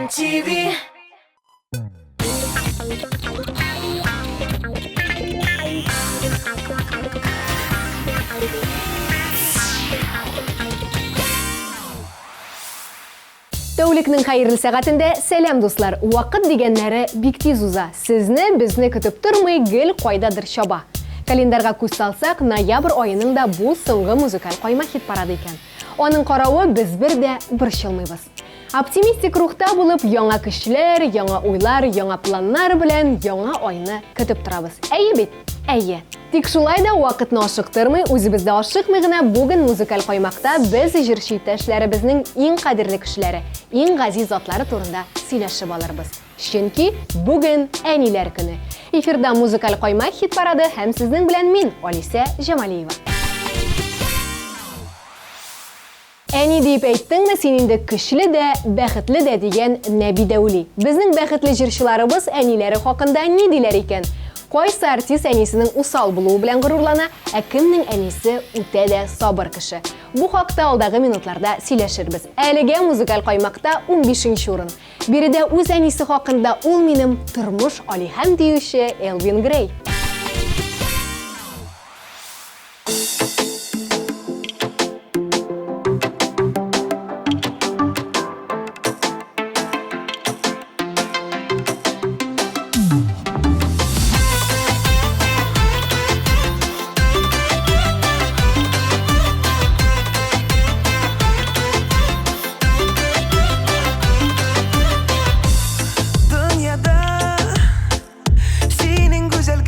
MTV. Тәулікнің қайырлы сағатында сәлем достар. Уақыт дегеннері бик тиз уза. Сізні бізні күтіп тұрмай гел қойдадыр шаба. Календарға көз салсақ, ноябрь айының да бұл соңғы музыкаль қойма хит парады екен. Оның қарауы біз бірде бір шылмайбыз. Оптимистик рухта болып, яңа кішілер, яңа ойлар, яңа планнар білән яңа айны күтіп тұрабыз. Әйе бит? Әйе. Тик шулай да вакытны ашыктырмый, үзебездә ашыкмый гына бүген музыкаль каймакта без җырчы иптәшләребезнең иң кадерле кешеләре, иң газиз затлары турында сөйләшеп алырбыз. Чөнки бүген әниләр көне. Эфирда музыкаль каймак хит парады һәм сезнең белән мин, Алиса Җамалиева. Әни дип әйттеңме син инде көчле дә, бәхетле дә дигән Нәби Дәүли. Безнең бәхетле җырчыларыбыз әниләре хакында ни диләр икән? Кайсы артист әнисенең усал булуы белән горурлана, ә кемнең әнисе үтә дә сабыр кеше. Бу хакта алдагы минутларда сөйләшербез. Әлегә музыкаль каймакта 15нче урын. Биредә үз әнисе хакында ул минем тормыш алиһәм диюче Элвин Грей. Senin güzel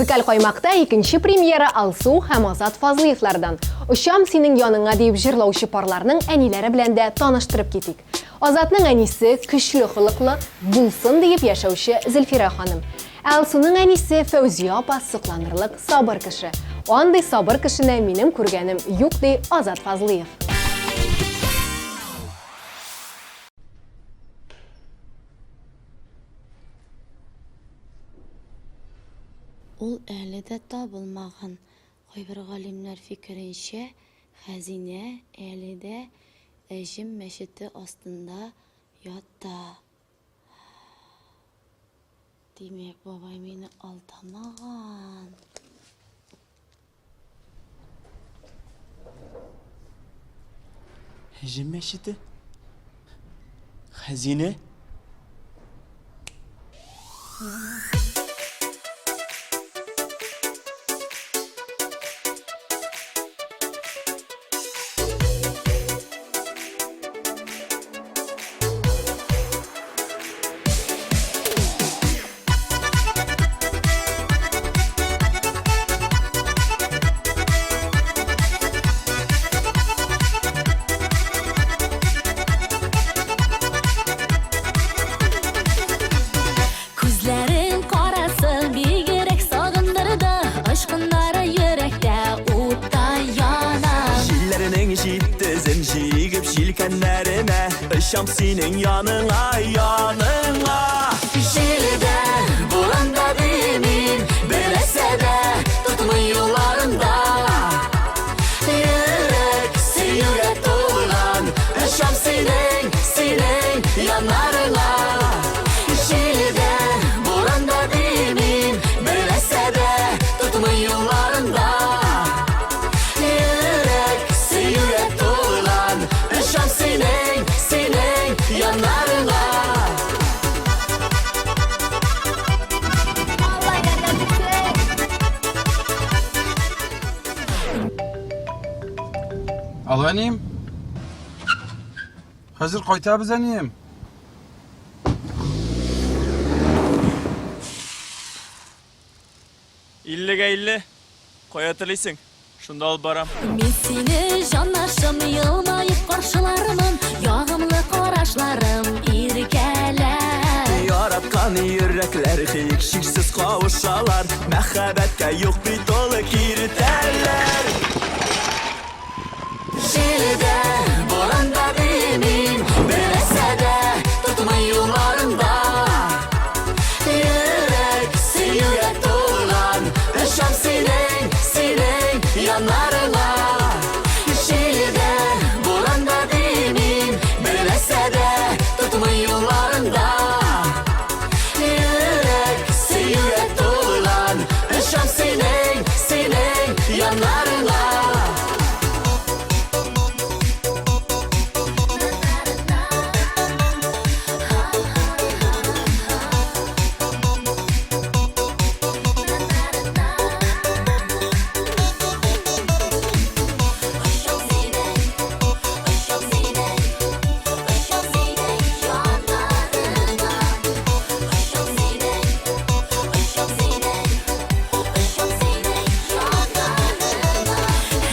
Музыкаль каймакта икенче премьера Алсу һәм Азат Фазлыевлардан. Ошам синең яныңа дип җырлаучы парларның әниләре белән дә таныштырып китик. Азатның әнисе көчле холыклы, булсын дип яшәүче Зөлфирә ханым. Алсуның әнисе Фәүзия апа сокланырлык сабыр кеше. Андый сабыр кешене минем күргәнем юк ди Азат Фазлыев. Ул әле дә табылмаган. Кайбер галимнәр фикеренчә, хәзинә әле дә Әҗем мәчете астында ята. Димәк, бабай мине алдамаган. Әҗем мәчете? Хәзинә? Işam senin yanına, yanına. Şilide, buranda demin, belese de tutmuyor yollarında. Yürek, yürek dolan, Işam senin, senin yanlarına. Şilide, buranda demin, belese de tutmuyor yollarında. Yürek, yürek dolan, Işam senin yanlarına. Alo annem. Hazır qaytabız annem. İlliga illi. Koyatılısın. Şunda al baram. Мен сені жанашым yılmayıp qarşılarımın, yağımlı qaraşlarım irkələr. Yaratkan yürekler hiksiz kavuşalar. Məhəbbətə yok bir dolu kiriterler. Şilide, boranda demin, belese de tutmuyor yollarında. Yürek, yürek dolan, Işam senin, senin yanlarına. Şilide, boranda demin, belese de tutmuyor yollarında. Yürek, yürek dolan, Işam senin, senin yanlarına.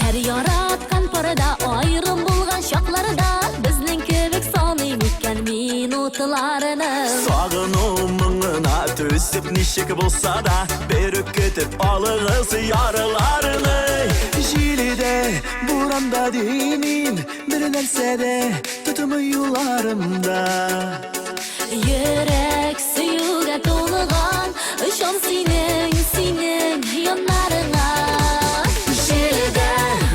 Her yaratkan parada ayrım bulgan şaklarda bizning kebek sanayım ötken minutlarını. Sağınımına tüsüp nişik bulsa da bir kütüp alığız yarılarını. Jilide, buranda demin, bir нәрсе de tutmuyor yollarımda. Yürek suyuga to'lg'an, ishon sening, sening yonlarına. Şilide,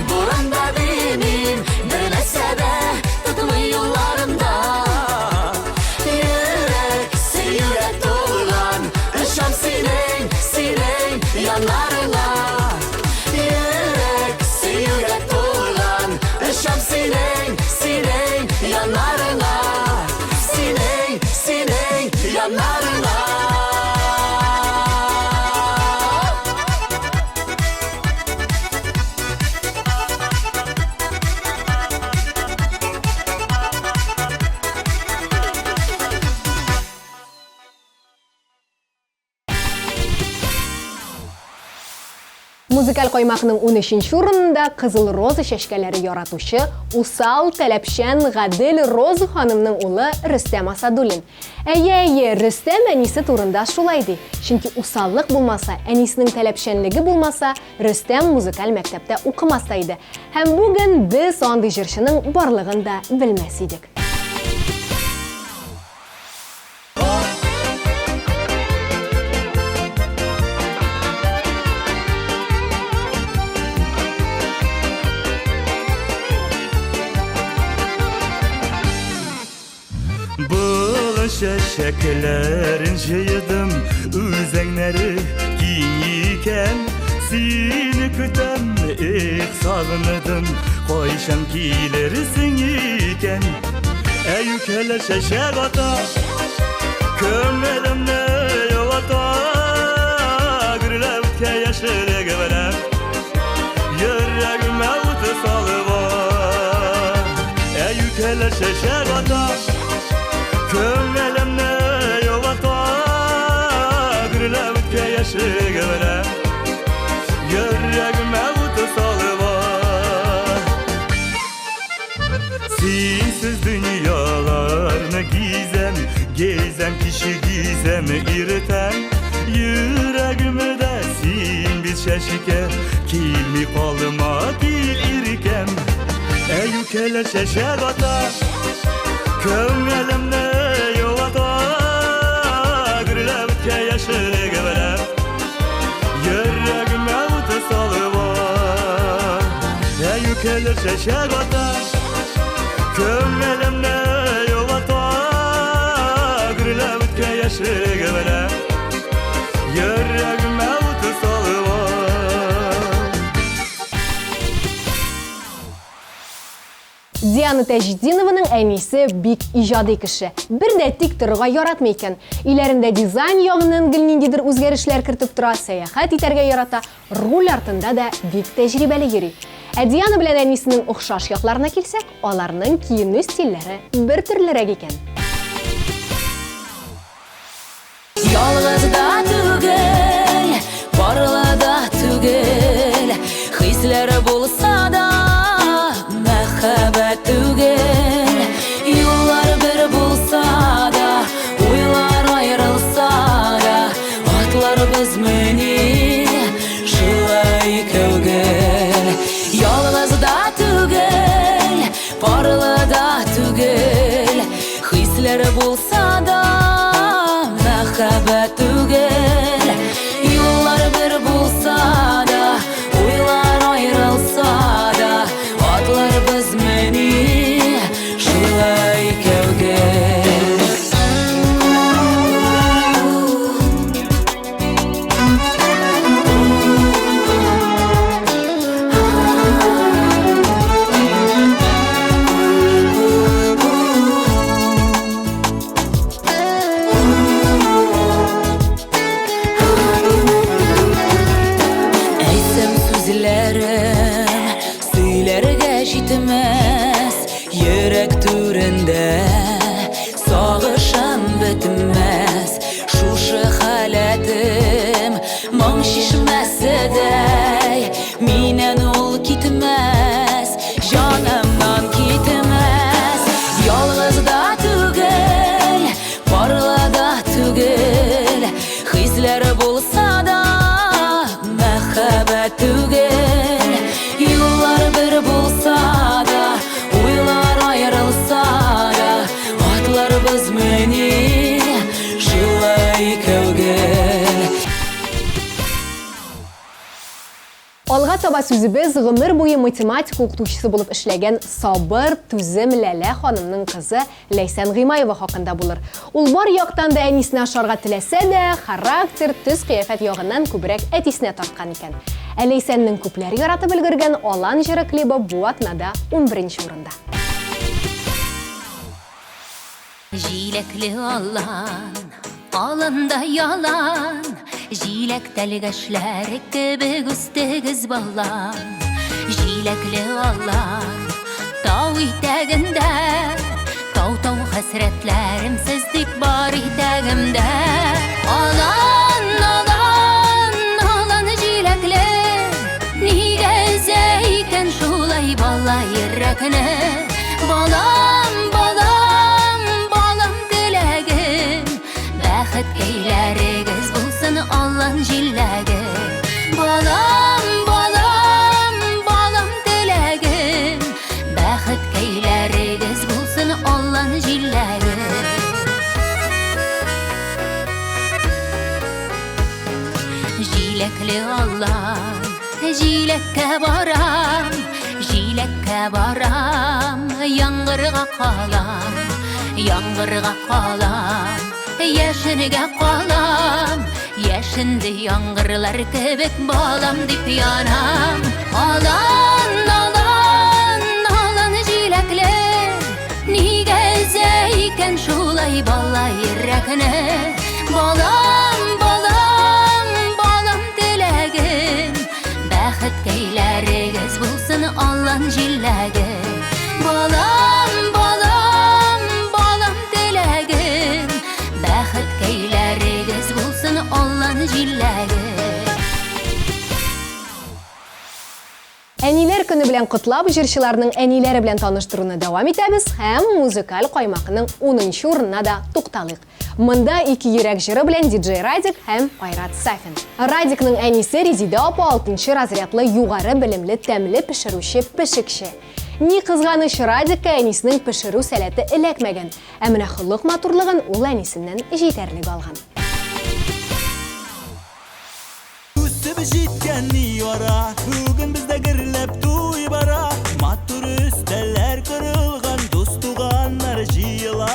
boranda demin, belese de tutmuyor yollarında. Yürek, yürek dolan, Işam senin, senin yanlarına. Yürek, yürek dolan, Işam senin, senin yanlarına. Senin, senin yanlarına. Музыкаль коймакның 13-нче урынында Кызыл Роза чәчкәләре яратучы, усал, таләпчән Гадел Роза ханымның улы Рөстәм Асадуллин. Әйе, Рөстәм әнисе турында шулай ди. Чөнки усаллык булмаса, әнисенең таләпчәнлеге булмаса, Рөстәм музыкаль мәктәптә укымаста иде. Һәм бүген без андый җырчының барлыгын да белмәс идек. Çiçeklerin jıydım, üzengleri giyken seni kütem, sağınıdım, koyşam kilerisin iken. Eyyükele şeşek ata, kömlerimle yol ata, gürlevke yaşlı gevelem, yüreğime utu salıvar. Eyyükele şeşek ata, kömlerimle yol ata, gürlevke yaşlı gevelem, yüreğime utu salıvar. Sensiz dünyalarını gezem kişi gizem iriten, yüreğime de sen bir şeşike, kilmi kalma dil irken. Eyyükele şeşek ata, kömlerimle yol ata, gürlevke yaşlı gevelem, yüreğime utu salıvar. Eyyükele şeşek ata, kömlerimle yol ata, gürlevke yaşlı gevelem, yüreğime utu salıvar. Диана Тәҗетдинованың әнисе бик иҗади кеше. Бер дә тик торырга яратмый икән. Иләрендә дизайн ягыннан гел ниндидер үзгәрешләр кертеп тора, сәяхәт итәргә ярата, роль артында да бик тәҗрибәле йөри. Диана белән әнисенең охшаш якларына килсәк, аларның киенү стильләре бер төрлерәк икән. Ялгыз да түгел, барлы да түгел, хисләре булса да мәхәббәт түгел. Юллар бер булса да, уйлар аерылса да, атлар без мени шулай кәүгел. Ялгыз да түгел, барлы да түгел, хисләре булса да мәхәббәт түгел. Юллар бер булса да, уйлар аерылса да, атлар без мени шулай кәүгел. Җитмәс йөрәк түрендә сагышым бетмәс. Шушы халәтем моң шишмәседәй, миннән ул китмәс, җанымнан китмәс. Ялгыз да түгел, барлы да түгел, хисләре булса да мәхәббәт түгел. Юллар бер булса да, уйлар аерылса да, атлар без мени шулай кәүгел. Алга таба сүзебез гомер буе математика укытучысы булып эшләгән Сабыр Түзем Ләлә ханымның кызы Ләйсән Гыймаева хакында булыр. Ул бар яктан да әнисенә ашарга теләсә дә, характер, төс-кыяфәт ягыннан күбрәк әтисенә тарткан икән. Ләйсәннең күпләр яратып өлгергән Алан җыры клипы бу атнада 11нче урында. Җиләкле алан, алында ялан, җиләк тәлгәшләре кебек үстегез балан. Җиләкле алан, тау итәгендә, тау-тау хәсрәтләрем сездик бар итәгемдә. Алан, алан, алан җиләкле, Allam Jilekke baram Jilekke baram Yangırga qalam Yangırga qalam Yaşınıga qalam Yaşındı yangırlar kebek balam dip yanam Alan alan alan jilekler Niga zeyken şulay balay yürekne Balam balam balam dilegim Bəxit keylərigiz bulsun Allah'ın jillegi Balam balam balam dilegim Bəxit keylərigiz bulsun Allah'ın jillegi Әниләр көне белән котлап, җырчыларның әниләре белән таныштыруны дәвам итәбез һәм музыкаль каймакның 10нчы урынына да тукталыйк. Монда ике йөрәк җыры белән диджей Радик һәм Айрат Сафин. Радикның әнисе Резида апа 6нчы разрядлы югары белемле тәмле пешерүче пешекче. Ни кызганыч Радикка әнисенең пешерү сәләте эләкмәгән, ә менә хылык матурлыгын ул әнисеннән җитәрлек алган. Үсіп жеткен йора, бүгін бізде гірлеп туй бара. Матур үстелер кырылған, дос туғаннар жиыла.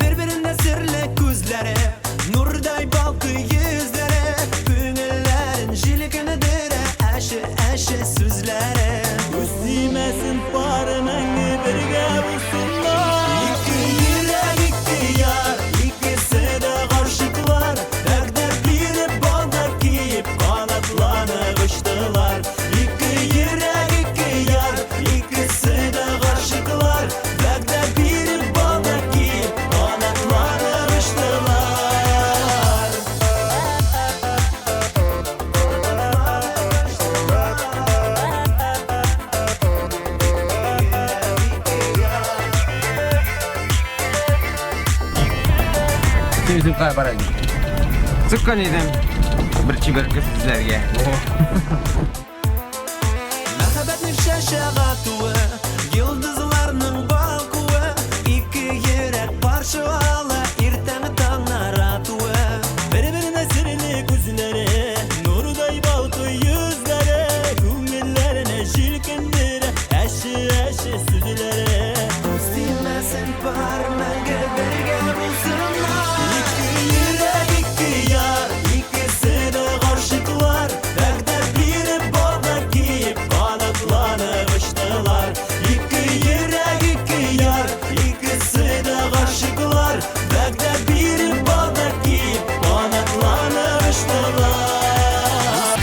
Бір-біріне сірлі көзлері, нұрдай балқы yüzлері. Көңіллерін жилікіні дірі, әші сөзлері. Өстімесін парымаңы бірге бұлсынлар. Екі йürek, iki yar, ikisi de karşıklar. Bəqdər birib balдар kiyip, kanatlanıp uçtular. İki yürek, iki yar, ikisi de karşıklar. Bəqdər birib balдар kiyip, kanatlanıp uçtular. Сөзім қай барайын. Сұққан едім бір чеберкі сіздерге. Мәхәббәтнең шәшәгә туы, йолдызларның балкуы. Ике йөрәк парчала, иртәнге таңнар атуы. Бер-беренә серле күзләре, нурдай балкый йөзләре. Күңелләренә җилкендерә, әши сүзләре. Үстимәсен пармаңы бергә булсыннар. Ике йөрәк, ике яр, ikisi de karşıklar. Bəqdər birib balдар kiyip, kanatlanıp uçtular. İki yürek, iki yar, ikisi de karşıklar. Bəqdər birib balдар kiyip, kanatlanıp uçtular.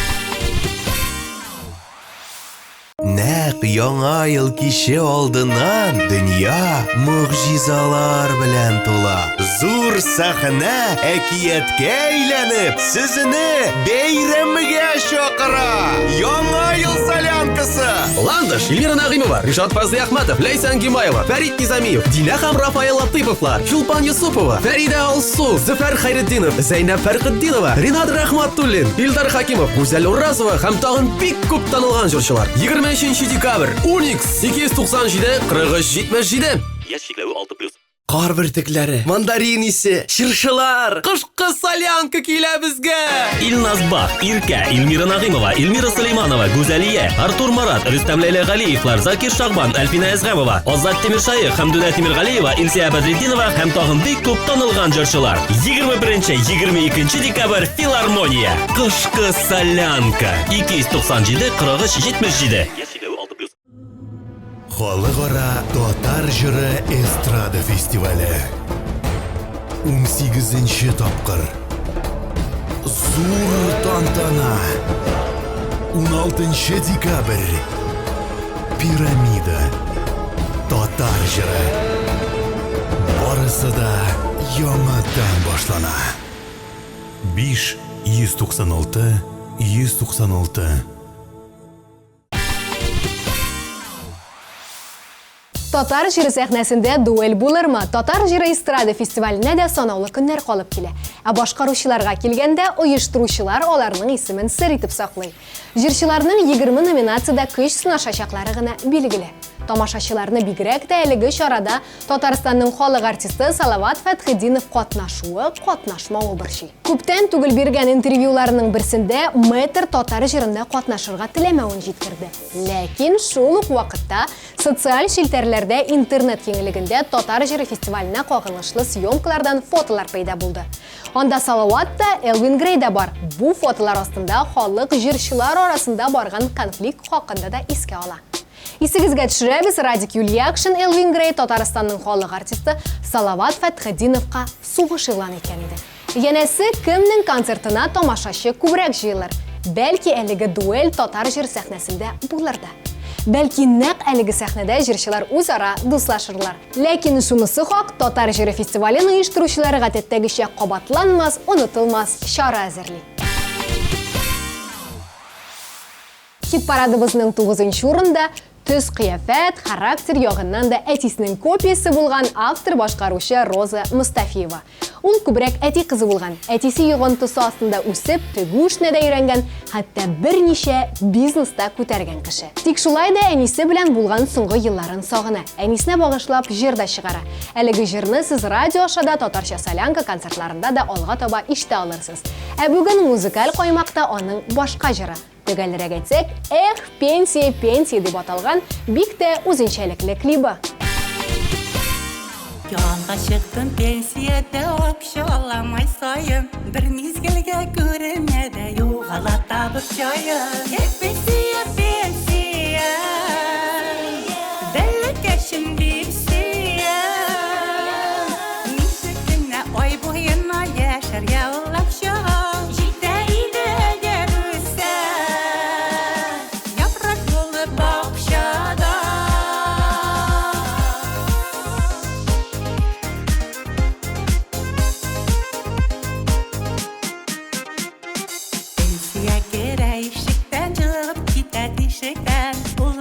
Нәқ яңа ел кеше алдынан дөнья мөгъҗизалар белән тула. Зур сәхнә әкияткә әйләнеп, сезне бәйрәмгә чакыра. Яңа ел солянкасы. Ландыш, Эльмира Нагыймова, Ришат Фазли Ахматов, Лейсан Гимаева, Фәрит Низамиев, Динә һәм Рафаэл Латыйповлар, Чулпан Юсупова, Фәрида Алсу, Зөфәр Хайретдинов, Зәйнәп Фәркетдинова, Ринат Рәхмәтуллин, Илдар Хакимов, Гүзәл Уразова һәм тагын бик күп танылган җырчылар. 23 декабрь, Unix 297-43-77. Яшь чикләве 6+. Кар бөртекләре, мандарин исе, чыршылар, кышкы солянка килә безгә. Илназ Бах, Иркә, Эльмира Нагыймова, Эльмира Сулейманова, Гүзәлия, Артур Марат, Рөстәм Ләйлә Галиевлар, Закир Шагбан, Әлфинә Әзгәмова, Азат Тимиршаев, Хәмдүнә Тимиргалиева, Илсия Бәдретдинова һәм тагын бик күп танылган җырчылар. 21-22 декабрь Филармония. Кышкы солянка. 297-43-77. Халыкара татар җыры эстрада фестивале. 18нче тапкыр. Зур тантана. 16 декабрь. Пирамида. Татар җыры. Барысы да яңадан башлана. 5-196-196. Татар җыры сәхнәсендә дуэль булырмы? Татар җыры эстрада фестиваленә дә санаулы көннәр калып килә. Ә башкаручыларга килгәндә, оештыручылар аларның исемен сер итеп саклый. Җырчыларның 20 номинациядә көч сынашачаклары гына билгеле. Тамашачыларны бигрәк тә әлеге чарада Татарстанның халық артисты Салават Фәтхетдинов катнашмауы борчый. Күптән түгел биргән интервьюларының берсендә Мэтр татар җырында катнашырга теләмәвен җиткерде. Ләкин шул ук вакытта социаль шелтәрләрдә интернет киңлегендә татар җыры фестиваленә кагылышлы съемкалардан фотолар пайда булды. Анда Салават та, Элвин Грей да бар. Бу фотолар астында халык җырчылар арасында барган конфликт хакында да искә ала. Исегезгә төшерәбез, Радик Юлиакшин Элвин Грей Татарстанның халык артисты Салават Фәтхетдиновка сугыш игълан иткән иде. Янәсе, кемнең концертына тамашачы күбрәк җыелыр? Бәлки әлеге дуэль татар җыр сәхнәсендә булыр да. Бәлки нәкъ әлеге сәхнәдә җырчылар үзара дуслашырлар. Ләкин шунысы хак, татар җыры фестиваленең оештыручылары гадәттәгечә кабатланмас, онытылмас чара әзерли. Хит-парадыбызның 9-нчы урында төс кыяфәт, характер ягыннан да әтисенең копиясы булган автор башкаручы Роза Мустафиева. Ул күбрәк әти кызы булган, әтисе йогынтысы астында үсеп, тегү эшенә дә өйрәнгән, хәтта берничә бизнеста күтәргән кеше. Тик шулай да әнисе белән булган соңгы елларын сагына. Әнисенә багышлап җыр да чыгара. Әлеге җырны сез радио ашада татарча солянка концертларында да алга таба ишетә алырсыз. Ә бүген музыкаль каймакта аның башка җыры. Төгәлрәк әйтсәк, «Эх, пенсия, пенсия» дип аталган бик тә үзенчәлекле клибы. Яланга чыктым пенсияда акча аламай сайын, бер мизгелгә күренмәдә югала табып җайын. Эх, пенсия, пенсия, бәлкәшем дип сөя. Ничек кенә ай буена яшәр яллап чыга.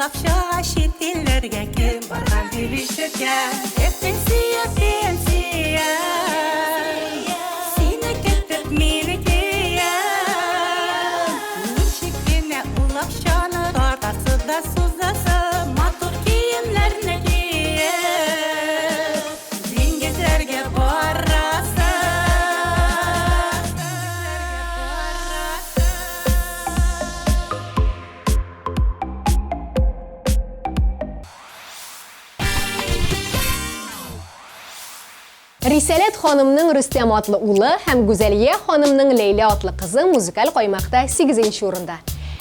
Акчага шетелләргә кем барган дилишкән. Эх, пенсия, пенсия, сине көтеп мине кия. Ничек кенә ул акчаны тартасы да сузасы, матур киемнәрне киеп, диңгезләргә барасы. Рисалет ханымның Рөстәм атлы улы һәм Гүзәлия ханымның Ләйлә атлы кызы музыкаль каймакта 8-нче урында.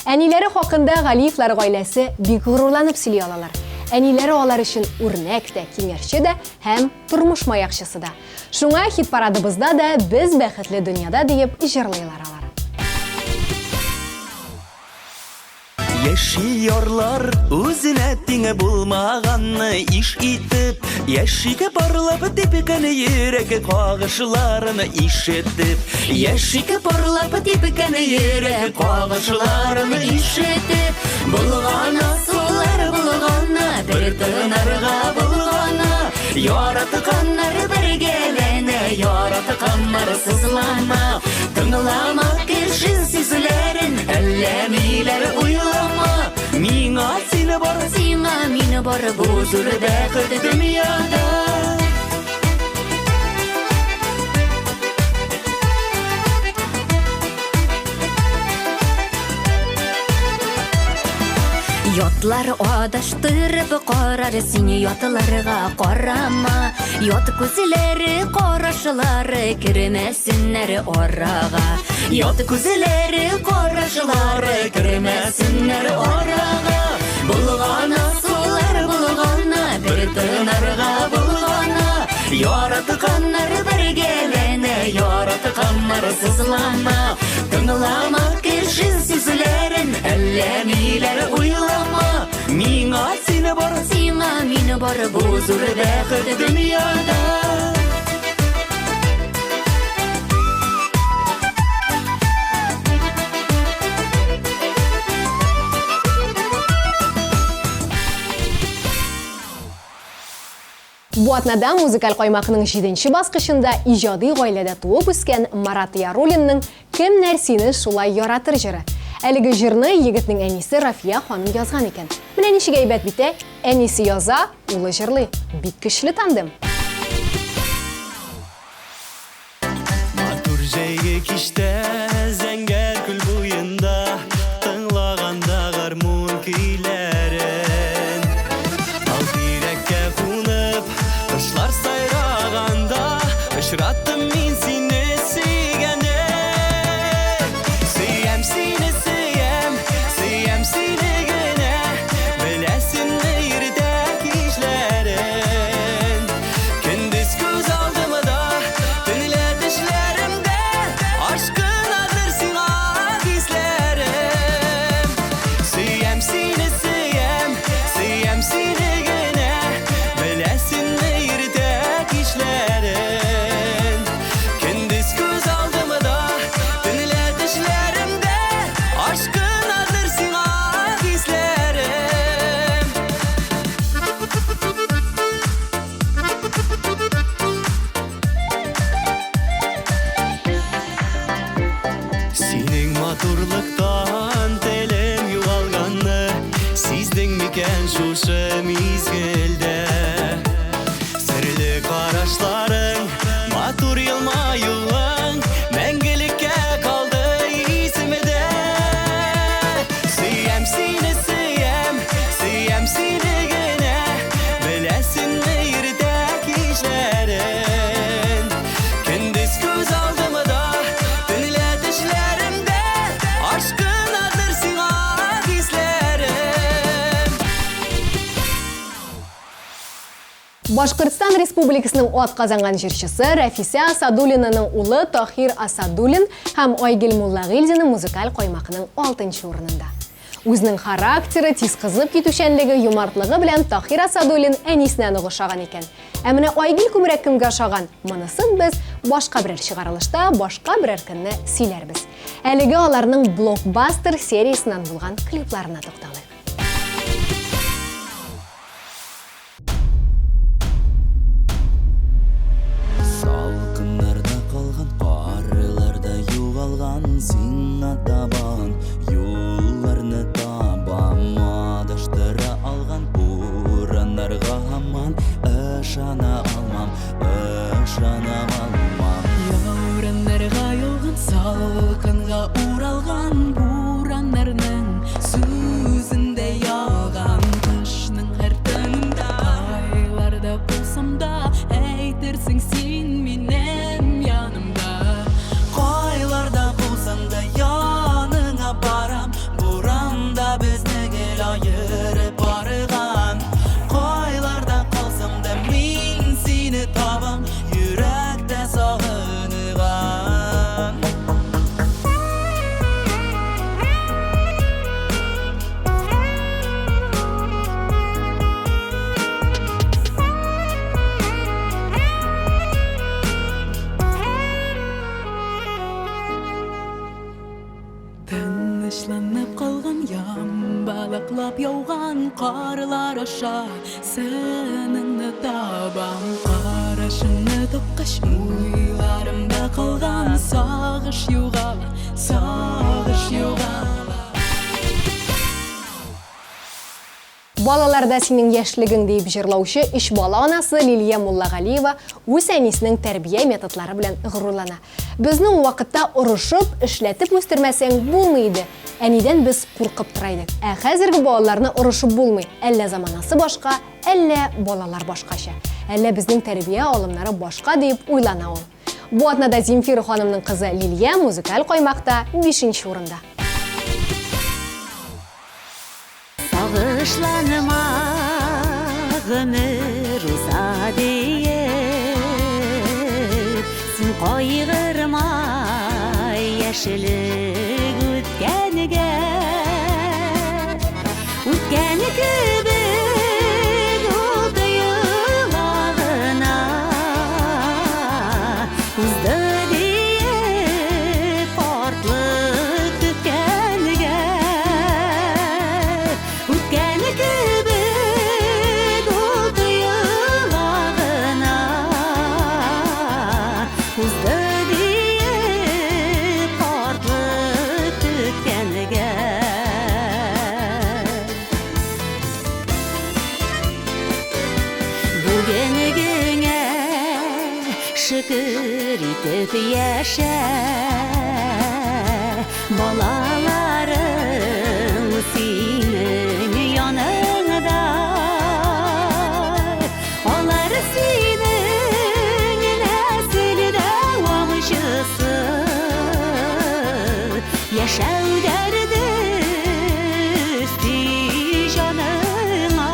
Әниләре хакында Галиевлар гаиләсе бик горурланып сөйли алалар. Әниләре алар өчен үрнәк тә, киңәшче дә һәм тормыш маякчысы да. Шуңа хит-парадыбызда да без бәхетле дөньяда диеп җырлыйлар алар. Яши ярлар үзенә тиңе булмаганны иш итеп, яшигә барлап типкәне йөрәге кагышларыны ишетеп, яшигә барлап типкәне йөрәге кагышларыны ишетеп, булганы сулар булганы, бер тынарга булганы, яратканнар бергәләнә, яратканнар сызлана, тыңлама кеше сүзләрен, әллә ниләр уйлама. Миңа сине бар, сиңа мине бар, бу зур бәхет дөньяда. Ятлар адаштырып карар, сине ятларга карама. Ят күзләре, карашлары кермәсеннәр арага. Ят күзләре, карашлары кермәсеннәр арага. Булганы сулар булганы, бер тынарга булганы, яратканнар бергәләнә, яратканнар сызлана, тыңлама кеше сүзләрен, әллә ниләр уйлама. Миңа сине бар, сиңа мине бар, бу зур бәхет дөньяда. Бу атнада музыкаль каймакның 7-нче баскычында иҗади гаиләдә туып үскән Марат Яруллинның «Кем нәрсәне шулай яратыр» җыры. Әлеге жырны егетнең әнисе Рафия ханым язган икән. Менә ничек әйбәт бит, әнисе яза, улы җырлый. Бик көчле тандым. Матур җәйге кичтә, зәңгәр күл буенда, тыңлаганда гармун көйләрен. Ал тирәккә кунып, кошлар сайраганда, очраттым мин сине сөйгәндә. Сөям сине, сөям сине генә, беләсеңме иртә кичләрен. Көндез күз алдымда, төнлә төшләремдә, ашкынадыр сиңа хисләрем. Сөям сине, сөям сине генә, беләсеңме иртә кичләрен. Көндез күз алдымда, төнлә төшләремдә, ашкынадыр сиңа хисләрем. Синең матурлыктан телем югалганны, сиздең микән шушы мизгелдә? Серле карашларың, матур елмаюың, мәңгелеккә калды исемдә. Сөям сине, сөям сине генә, беләсеңме иртә кичләрен. Көндез күз алдымда, төнлә төшләремдә, ашкынадыр сиңа хисләрем. Башкортстан Республикасының атказанган җырчысы Рафиса Асадуллинаның улы Тахир Асадуллин һәм Айгөл Муллагилдина музыкаль каймакның 6нчы урынында. Үзенең характеры, тиз кызып китүчәнлеге, юмартлыгы белән Тахир Асадуллин әнисенә охшаган икән. Ә менә Айгөл күбрәк кемгә охшаган? Монысын без башка берәр чыгарылышта, башка берәр көнне сөйләрбез. Әлеге аларның блокбастер сериясеннән булган клипларына тукталыйк. Салкыннарда калган, карларда югалган, сиңа табан юлларны табам. Адаштыра алган бураннарга һаман ышана алмам, ышанам алмам. Яураннарга йолган, салкынга уралган, бураннарның сүзендә яган. Кышның һәр төнендә, айларда булсам да, әйтерсең син минем янымда. Кайларда булсам да яныңа барам, буранда безне гел айырып барган. Кайларда калсам да мин сине табам, йөрәктә сагынган. Тынычланып калган, ямбалаклап яуган карлар аша сыныңны табам. Карашыңны топкач, уйларымда калган, сагыш югала, сагыш югала. Балаларда синең яшьлегең дип җырлаучы 3 бала анасы Лилия Муллагалиева үз әнисенең тәрбия методлары белән горурлана. Безне ул вакытта урышып, эшләтеп үстермәсәң булмый иде. Әнидән без куркып тора идек. Ә хәзерге балаларны урышып булмый. Әллә заманасы башка, әллә балалар башкача. Әллә безнең тәрбия алымнары башка дип уйлана ул. Бу атнада Земфира ханымның кызы Лилия музыкаль каймакта 5нче урында. Сагышланыма гомер уза диеп, син кайгырма яшелек үткәнегә. Үткәне кебек ул тойылагына узды диеп, картлык үткәнегә. Үткәне кебек ул тойылагына узды диеп, картлык үткәнегә. итеп яшә. Балаларың синең яныңда, алар синең нәсел дәвамчысы. Яшәү дәрде өсти җаныңа.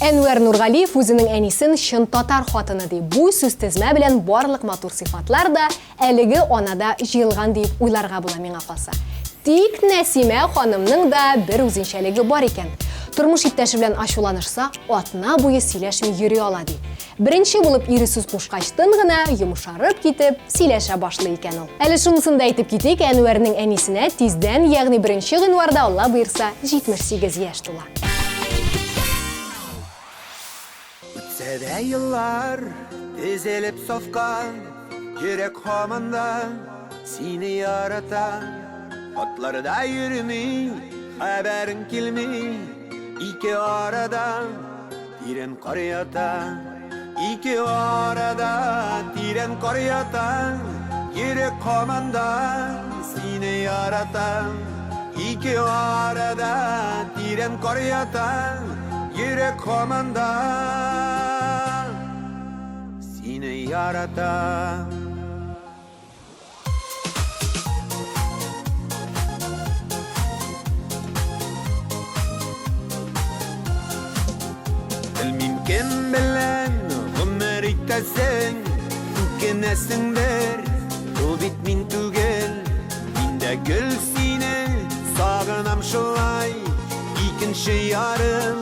Әнвәр Нургалиев үзенең әнисен чын татар хатыны ди. Бу сүз тезмә белән барлык матур сыйфатлар да әлеге анада җыелган дип уйларга була миңа калса. Тик Нәсимә ханымның да бер үзенчәлеге бар икән. Тормыш иптәше белән ачуланышса, атна буе сөйләшми йөри ала ди. Беренче булып ире сүз кушкачтын гына йомшарып китеп сөйләшә башлый икән ул. Әле шунысын да әйтеп китик, Әнвәрнең әнисенә тиздән, ягъни 1 гыйнварда Алла буйырса 78 яшь тула. Үтсәдә еллар тезелеп сафкан, йөрәк һаманда сине ярата. Атларда йөрми, хәбәрең килми, ике арада тирән кар ята. Ике арада тирән кар ята, йөрәк һаманда сине ярата. Ике арада тирән кар ята, йөрәк һаманда сине ярата. Белмим кем белән гомер итәсең, үкенәсеңдер, ул бит мин түгел. Мин дә гөл сине сагынам шулай, икенче ярым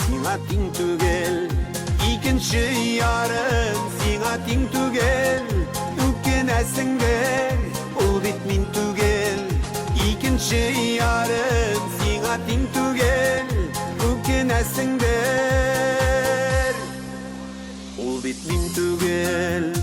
сиңа тиң түгел. Икенче ярым сиңа тиң түгел. Үкенәсеңдер, ул бит мин түгел. Икенче ярым сиңа тиң түгел. Үкенәсеңдер, ул бит мин түгел.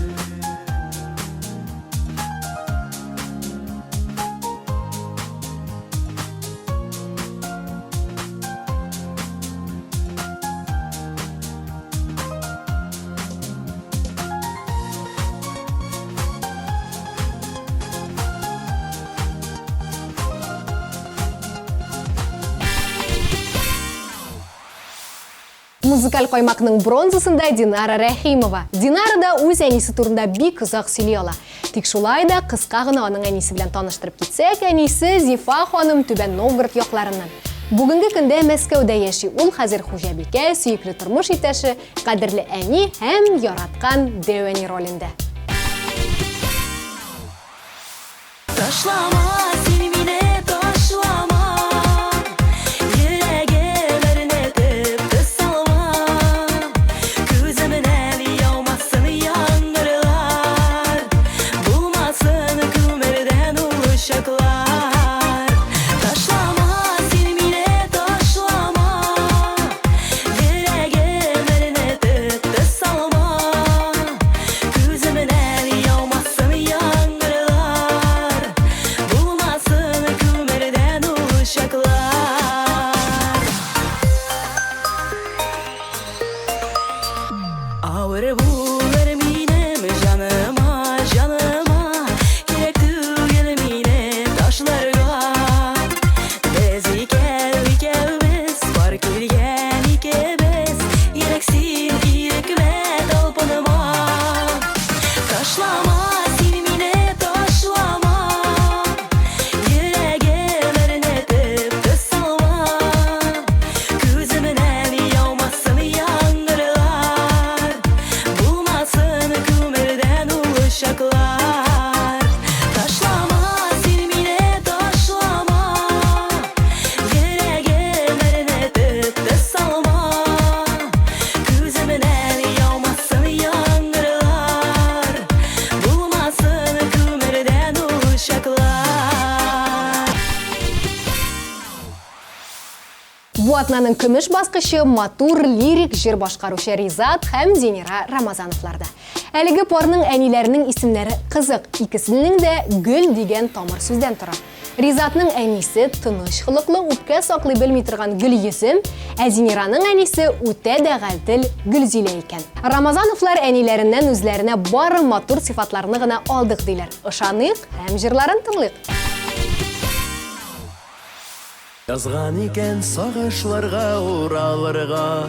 Музыкаль каймакның бронзасында Динара Рәхимова. Динара да үз әнисе турында бик озак сөйли ала. Тик шулай да кыска гына аның әнисе белән таныштырып китсәк, әнисе Зифа ханым Түбән Новгород якларыннан. Бүгенге көндә Мәскәүдә яши. Ул хәзер хуҗабикә, сөекле тормыш иптәше, кадерле әни һәм яраткан дәвәни ролендә. Ташлама син мине, ташлама. Буатнаның көмеш басқышы матур лирик жыр башкаручы Ризат һәм Зенира Рамазановларда. Әлеге парның әниләренең исемнәре кызык, икесенең дә гөл дигән тамыр сүздән тора. Ризатның әнисе тыныч хылыклы, үпкә саклый белми торган Гөлйөзем, ә Зенираның әнисе үтә дә гадел Гөлзилә икән. Рамазановлар әниләреннән үзләренә бары матур сыйфатларны гына алдык диләр. Ышаныйк һәм җырларын тыңлыйк. Язган икән сагышларга уралырга,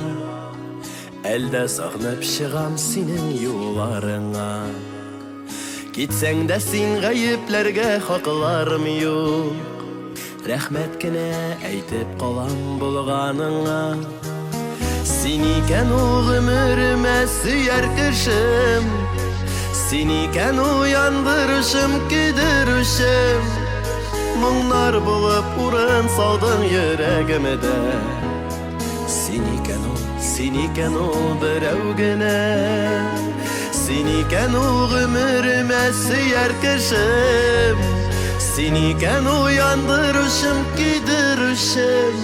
әлдә сагынып чыгам синең юлларыңа. Китсәң дә син гаепләргә хакларым юк, рәхмәт кенә әйтеп калам булганыңа. Син икән ул гомеремә сөяр кешем, син икән уяндырышым, кидерүшем. Моңнар булып урын салдың йөрәгемдә. Син икән ул берәү генә. Син икән ул гомеремә сөяр кешем, син икән уяндырышым, кидерүшем.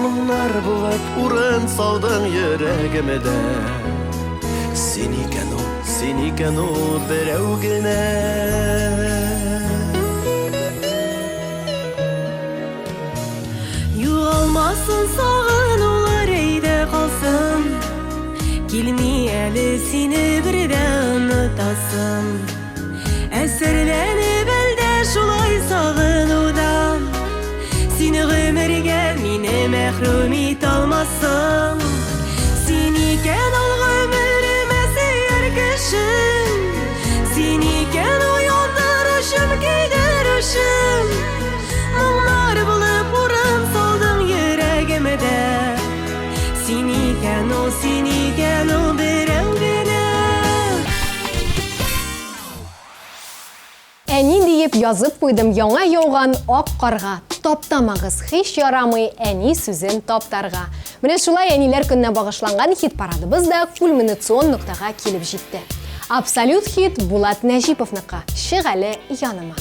Моңнар булып урын салдың йөрәгемдә. Син икән ул берәү генә. Югалмасын сагынулар әйдә калсын, килми әле сине бердә онытасым. Әсәрләнеп әлдә шулай сагынудан, сине гомергә мине мәхрүм ит алмассың. Син икән ул гомеремә сөяр кешем, син икән уяндырышым, кидерүшем. Моңнар булып урын салдың йөрәгемдә. Син икән ул берәү генә. Әни диеп язып куйдым яңа яуган ак карга. Таптамагыз, һич ярамый әни сүзен таптарга. Менә шулай әниләр көненә багышланган хит парадыбыз да кульминацион ноктага килеп җитте. Абсолют хит Булат Нәҗиповныкы. Чык әле яныма.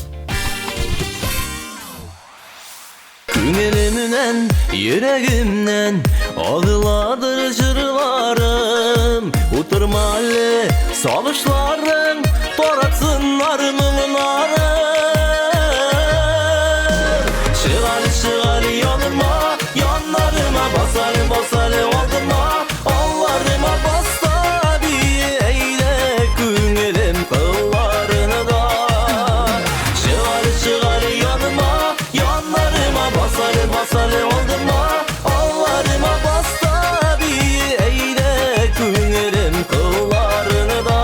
Күңелемнән, йөрәгемнән агыладыр җырларым. Утырма әле сагышларың, таратсыннар моңнарым. Чыгар яныма, яннарыма басале алдыма. Алларыма баста бие әйдә күңелем кылларыны да. Чыгар яныма, яннарыма басале алдыма. Алларыма баста бие әйдә күңелем кылларыны да.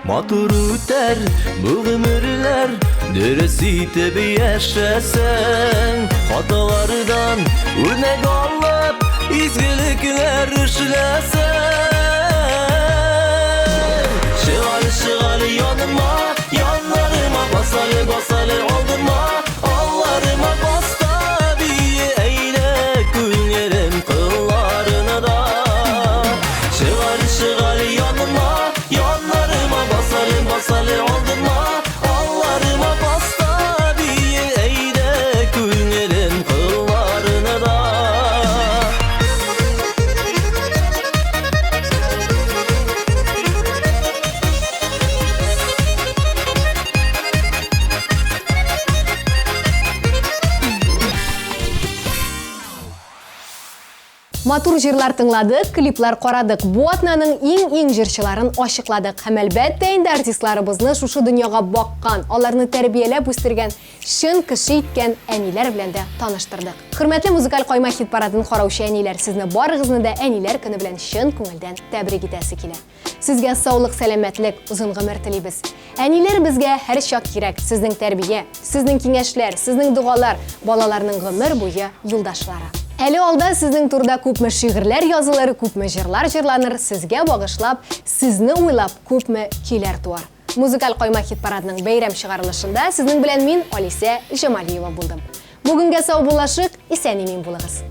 Матур үтәр бу гомерләр, дөрес итеп яшәсәң. Хаталардан үрнәк алып, изгелекләр эшләсәң. Чыгар яныма, яннарыма басале алдыма. Алларыма баста бие әйдә күңелем кылларыны да. Чыгар яныма, яннарыма басале алдыма. Алларыма баста бие әйдә күңелем кылларыны да. Матур җырлар тыңладык, клиплар карадык, Буатнаның иң җырчыларын ачыкладык. Һәм әлбәттә инде артистларыбызны шушы дөньяга баккан, аларны тәрбияләп үстергән, чын кеше иткән әниләр белән дә таныштырдык. Хөрмәтле музыкаль кайма хит парадын караучы әниләр, сезне барыгызны да әниләр көне белән чын күңелдән тәбрик итәсе килә. Сезгә саулык, сәламәтлек, озын гомер телибез. Әниләр безгә һәр чак кирәк. Сезнең тәрбия, сезнең киңәшләр, сезнең дугалар, балаларның гомер буе юлдашлары. Әле алда сезнең турда күпме шигырьләр язылыр, күпме җырлар җырланыр, сезгә багышлап, сезне уйлап күпме көйләр туар. Музыкаль кайма хит парадының бәйрәм чыгарылышында сезнең белән мин Алисә Җамалиева булдым. Бүгенгә сау булашык, исән-имин булыгыз.